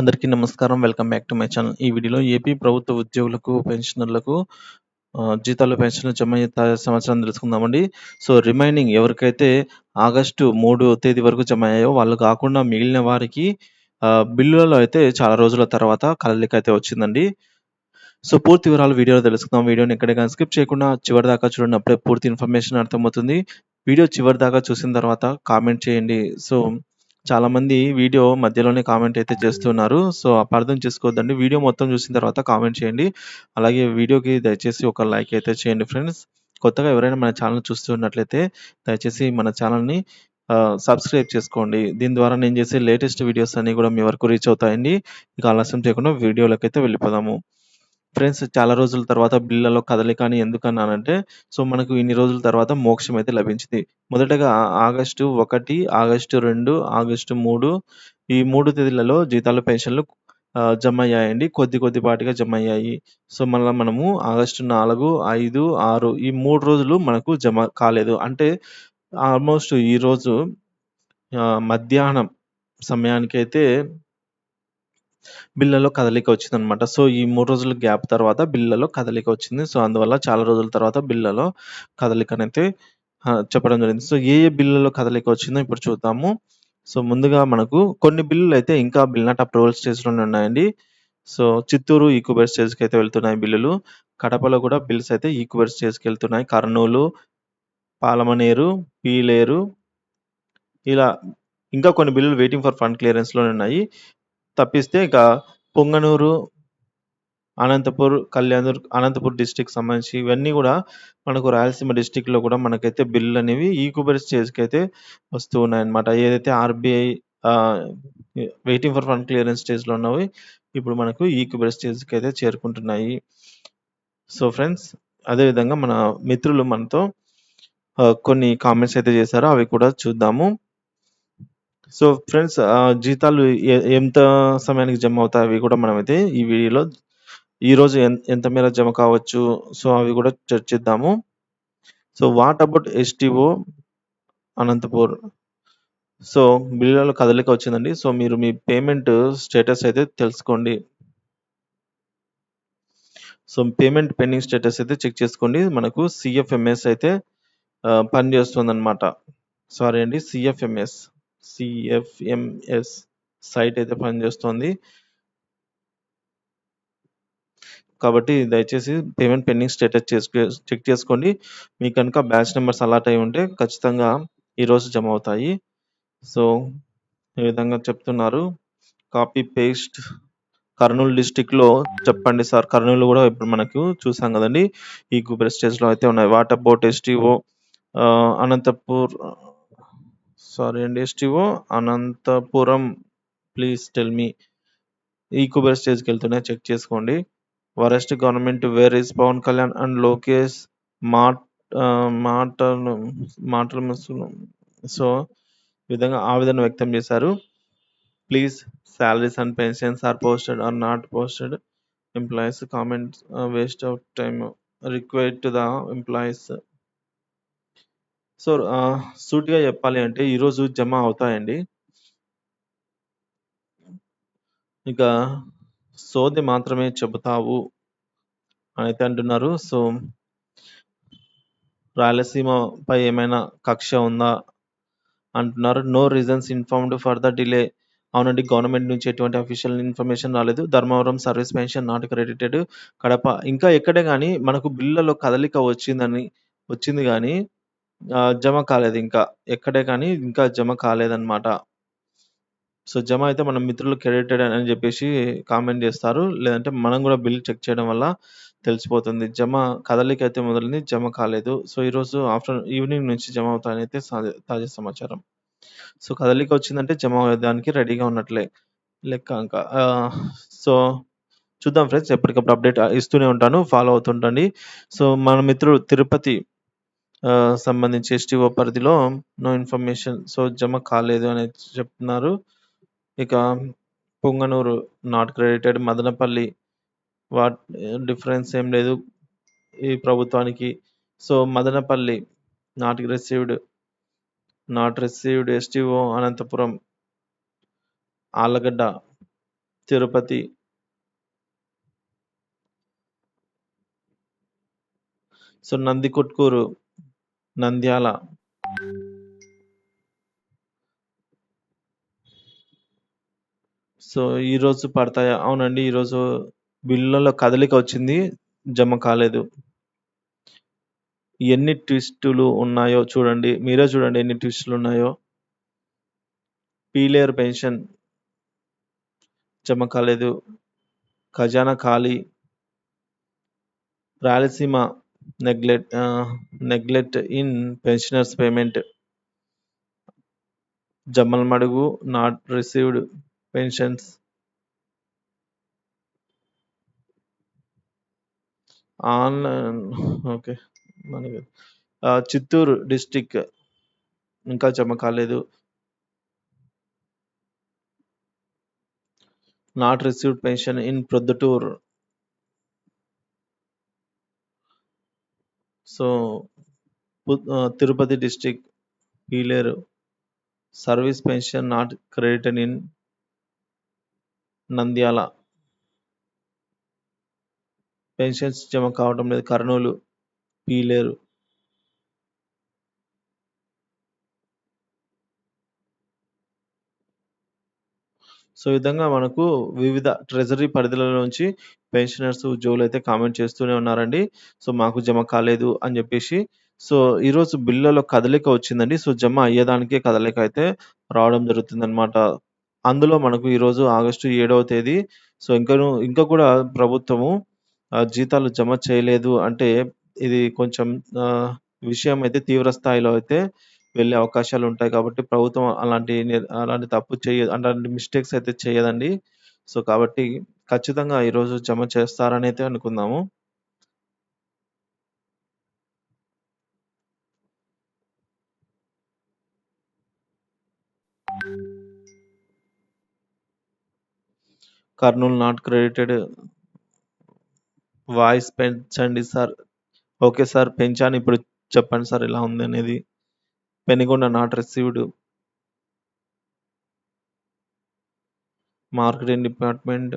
అందరికీ నమస్కారం. Welcome back to my channel. ఈ వీడియోలో ఏపీ ప్రభుత్వ ఉద్యోగులకు, పెన్షనర్లకు జీతాలు, పెన్షన్‌లు జమ అయ్యే సంవత్సరం తెలుసుకుందామండి. సో, రిమైనింగ్ ఎవరికైతే ఆగస్టు 3 తేదీ వరకు జమ అయ్యాయో వాళ్ళు కాకుండా మిగిలిన వారికి బిల్లులలో అయితే చాలా రోజుల తర్వాత కదలిక అయితే వచ్చిందండి. సో, పూర్తి వివరాలు వీడియోలో తెలుసుకుందాం. వీడియోని ఎక్కడ గాని స్కిప్ చేయకుండా చివరిదాకా చూడండి. అప్పుడే పూర్తి ఇన్ఫర్మేషన్ అర్థమవుతుంది. వీడియో చివరిదాకా చూసిన తర్వాత కామెంట్ చేయండి. సో, చాలామంది వీడియో మధ్యలోనే కామెంట్ అయితే చేస్తున్నారు. సో, అపార్థం చేసుకోవద్దండి. వీడియో మొత్తం చూసిన తర్వాత కామెంట్ చేయండి. అలాగే వీడియోకి దయచేసి ఒక లైక్ అయితే చేయండి ఫ్రెండ్స్. కొత్తగా ఎవరైనా మన ఛానెల్ చూస్తున్నట్లయితే దయచేసి మన ఛానెల్‌ని సబ్స్క్రైబ్ చేసుకోండి. దీని ద్వారా నేను చేసే లేటెస్ట్ వీడియోస్ అన్నీ కూడా మీ వరకు రీచ్ అవుతాయండి. ఇక ఆలస్యం చేయకుండా వీడియోలోకైతే వెళ్ళిపోదాము. ఫ్రెండ్స్, చాలా రోజుల తర్వాత బిళ్ళలో కదలిక అని ఎందుకన్నానంటే, సో, మనకు ఇన్ని రోజుల తర్వాత మోక్షం అయితే లభించింది. మొదటగా ఆగస్టు 1, ఆగస్టు 2, ఆగస్టు 3 ఈ 3 తేదీలలో జీతాలు, పెన్షన్‌లు జమయ్యాయండి. కొద్దిపాటిగా జమయ్యాయి. సో, మళ్ళా మనము ఆగస్టు 4, 5, 6 ఈ 3 రోజులు మనకు జమ కాలేదు. అంటే ఆల్‌మోస్ట్ ఈరోజు మధ్యాహ్నం సమయానికైతే బిళ్ళలో కదలిక వచ్చిందనమాట. సో, ఈ 3 రోజుల గ్యాప్ తర్వాత బిళ్ళలో కదలిక వచ్చింది. సో, అందువల్ల చాలా రోజుల తర్వాత బిళ్ళలో కదలికనైతే చెప్పడం జరిగింది. సో, ఏ బిళ్ళలో కదలిక వచ్చిందో ఇప్పుడు చూద్దాము. సో, ముందుగా మనకు కొన్ని బిల్లులైతే ఇంకా బిల్ నాట్ అప్రూవల్ స్టేజ్‌లోనే ఉన్నాయండి. సో, చిత్తూరు ఈక్యుబర్ స్టేజ్‌కైతే వెళ్తున్నాయి బిల్లులు. కడపలో కూడా బిల్స్ అయితే ఈక్యుబర్ స్టేజ్‌కెళ్తున్నాయి. కర్నూలు, పాలమనేరు, పీలేరు ఇలా ఇంకా కొన్ని బిల్లులు వెయిటింగ్ ఫర్ ఫండ్ క్లియరెన్స్‌లోనే ఉన్నాయి. తప్పిస్తే ఇక పొంగనూరు, అనంతపూర్ డిస్ట్రిక్ట్‌కి సంబంధించి ఇవన్నీ గూడా మనకు రాయలసీమ డిస్ట్రిక్ట్‌లో గూడా మనకైతే బిల్లులనేవి ఈక్యుబర్ స్టేజ్‌కైతే వస్తూ ఉన్నాయన్నమాట. ఏదైతే ఆర్‌బీఐ ఆహ్, వెయిటింగ్ ఫర్ ఫండ్ క్లియరెన్స్ స్టేజ్‌లో ఉన్నవి ఇప్పుడు మనకు ఈక్యుబర్ స్టేజ్‌కైతే చేరుకుంటున్నాయి. సో, ఫ్రెండ్స్, అదే విధంగా మన మిత్రులు మనతో కొన్ని కామెంట్స్ అయితే చేశారో అవి కూడా చూద్దాము. సో, ఫ్రెండ్స్, జీతాలు ఎంత సమయానికి జమ అవుతాయి అవి కూడా మనమైతే ఈ వీడియోలో ఈరోజు ఎంత మేర జమ కావచ్చు? సో, అవి కూడా చర్చిద్దాము. So, what about STO Anantapur? So, బిల్లులలో కదలిక వచ్చిందండి. సో, మీరు మీ పేమెంట్ స్టేటస్ అయితే తెలుసుకోండి. సో, పేమెంట్ పెండింగ్ స్టేటస్ అయితే చెక్ చేసుకోండి. మనకు సీఎఫ్ఎంఎస్ అయితే పనిచేస్తుందన్నమాట. సారీ అండి, సీఎఫ్ఎంఎస్ సైట్ అయితే పనిచేస్తోంది. కాబట్టి దయచేసి పేమెంట్ పెండింగ్ స్టేటస్ చెక్ చేసుకోండి. మీకు గనుక బ్యాచ్ నంబర్స్ అలాట్ అయ్యి ఉంటే ఖచ్చితంగా ఈరోజు జమ అవుతాయి. సో, ఈ విధంగా చెప్తున్నారు. కాపీ పేస్ట్ కర్నూలు డిస్ట్రిక్ట్‌లో చెప్పండి సార్. కర్నూలు గూడా ఇప్పుడు మనకు చూసాం గదండీ! ఈ ఈక్యుబర్ స్టేజ్‌లో అయితే ఉన్నాయి. What about STO Anantapur sorry అండి. STO Anantapuram please tell me. EKuber స్టేజ్‌కెళ్తున్నాయి చెక్ చేసుకోండి. Worst government where is Pawan Kalyan and Lokesh మాట్ మాటలు మాటలు మిస్తులు. సో, ఈ విధంగా ఆవేదన వ్యక్తం చేశారు. Please salaries and pensions are posted are not posted. Employees comments waste of time required to the employees. So, సూటిగా చెప్పాలి అంటే ఈరోజు జమ అవుతాయండి. ఇక సోది మాత్రమే చెబుతావు అనైతే అంటున్నారు. సో, రాయలసీమపై ఏమైనా కక్ష ఉందా అంటున్నారు. No reasons informed for the delay. అవునండి, గవర్నమెంట్ నుంచి ఎటువంటి అఫీషియల్ ఇన్ఫర్మేషన్ రాలేదు. Dharmavaram service pension not credited. Kadapa ఇంకా ఎక్కడే గాని మనకు బిల్లులో కదలిక వచ్చింది గానీ జమ కాలేదింకా. ఎక్కడే కానీ ఇంకా జమ కాలేదన్నమాట. సో, జమ అయితే మన మిత్రులు క్రెడిటెడ్ అని జెప్పేసి కామెంట్ జేస్తారు. లేదంటే మనం గూడా బిల్ చెక్ చేయడం వల్ల తెలిసిపోతుంది. కదలిక అయితే మొదలైంది. జమ కాలేదు. సో, ఈరోజు ఈవినింగ్ నుంచి జమ అవుతాయనైతే తాజా సమాచారం. సో, కదలిక వచ్చిందంటే జమ అవ్వడానికి రెడీగా ఉన్నట్లే లెక్క ఇంకా. సో, చూద్దాం ఫ్రెండ్స్, ఎప్పటికప్పుడు అప్డేట్ ఇస్తూనే ఉంటాను. ఫాలో అవుతుండండి. సో, మన మిత్రుడు తిరుపతి సంబంధించి ఎస్‌టిఓ పరిధిలో నో ఇన్ఫర్మేషన్. సో, జమ కాలేదు అని చెప్తున్నారు. ఇక Punganur not credited. Madanapalle what difference ఏం లేదు ఈ ప్రభుత్వానికి. So, Madanapalle not received. STO Anantapuram, Allagadda Tirupati, so Nandikotkur, Nandyal, so ఈరోజు పడతాయా? అవునండి. ఈరోజు బిల్లులలో కదలిక వచ్చింది. జమ కాలేదు. ఎన్ని ట్విస్టులు ఉన్నాయో చూడండి. మీరే చూడండి ఎన్ని ట్విస్టులున్నాయో. పీలేరు పెన్షన్ జమ కాలేదు. ఖజానా ఖాళీ. Rayalaseema neglect in pensioners payment. Jammalamadugu not received pensions. Online okay. మనకి చిత్తూరు డిస్ట్రిక్ట్ ఇంకా జమ కాలేదు. Not received pension in Proddatur. So, Tirupati district Pileru. Service pension not credited in Nandyal. Pensions జమ కావటం లేదు. కర్నూలు, పీలేరు. సో, ఈ విధంగా మనకు వివిధ ట్రెజరీ పరిధిలోంచి పెన్షనర్స్, ఉద్యోగులైతే కామెంట్ చేస్తూనే ఉన్నారండి. సో, మాకు జమ కాలేదు అని జెప్పేసి. సో, ఈరోజు బిల్లులో కదలిక వచ్చిందండి. సో, జమ అయ్యేదానికే కదలిక అయితే రావడం జరుగుతుందనమాట. అందులో మనకు ఈరోజు ఆగస్టు 7వ తేదీ. సో, ఇంకా కూడా ప్రభుత్వము జీతాలు జమ చేయలేదు అంటే ఇది కొంచెం విషయం అయితే తీవ్ర స్థాయిలో అయితే వెళ్ళే అవకాశాలుంటాయి కాబట్టి ప్రభుత్వం అలాంటి తప్పు చేయదు. అలాంటి మిస్టేక్స్ అయితే చేయదండి. సో, కాబట్టి ఖచ్చితంగా ఈరోజు జమ చేస్తారనైతే అనుకుందాము. Kurnool not credited. వాయిస్ పెంచండి సార్. ఓకే సార్ పెంచాను. ఇప్పుడు చెప్పండి సార్ ఎలా ఉందనేది. Penukonda not received. Marketing department.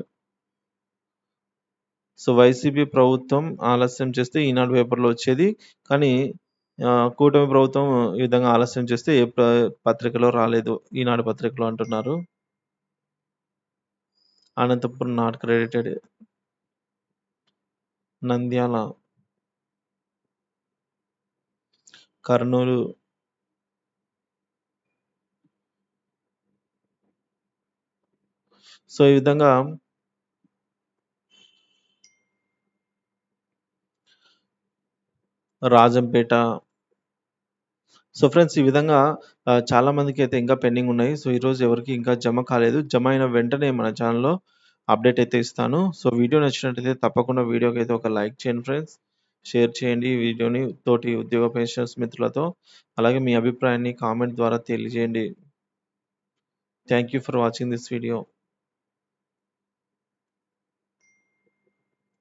So, YCP ప్రభుత్వం ఆలస్యం చేస్తే ఈనాడు పేపర్‌లో వచ్చేది. కానీ కూటమి ప్రభుత్వం ఈ విధంగా ఆలస్యం చేస్తే ఏ పత్రికలో రాలేదు. ఈనాడు పత్రికలో అంటున్నారు. Anantapuram not credited. Nandyal, Kurnool. So, ఈ విధంగా రాజంపేట. సో, ఫ్రెండ్స్ ఈ విధంగా చాలా మందికైతే ఇంకా పెండింగ్ ఉన్నాయి. సో, ఈరోజు ఎవరికీ ఇంకా జమ కాలేదు. జమ అయిన వెంటనే మన ఛానెల్‌లో అప్డేట్ అయితే ఇస్తాను. సో, వీడియో నచ్చినట్లయితే తప్పకుండా వీడియోకైతే ఒక లైక్ చేయండి ఫ్రెండ్స్. షేర్ చేయండి ఈ వీడియోని తోటి ఉద్యోగ పెన్షనర్స్ మిత్రులతో. అలాగే మీ అభిప్రాయాన్ని కామెంట్ ద్వారా తెలియజేయండి. Thank you for watching this video.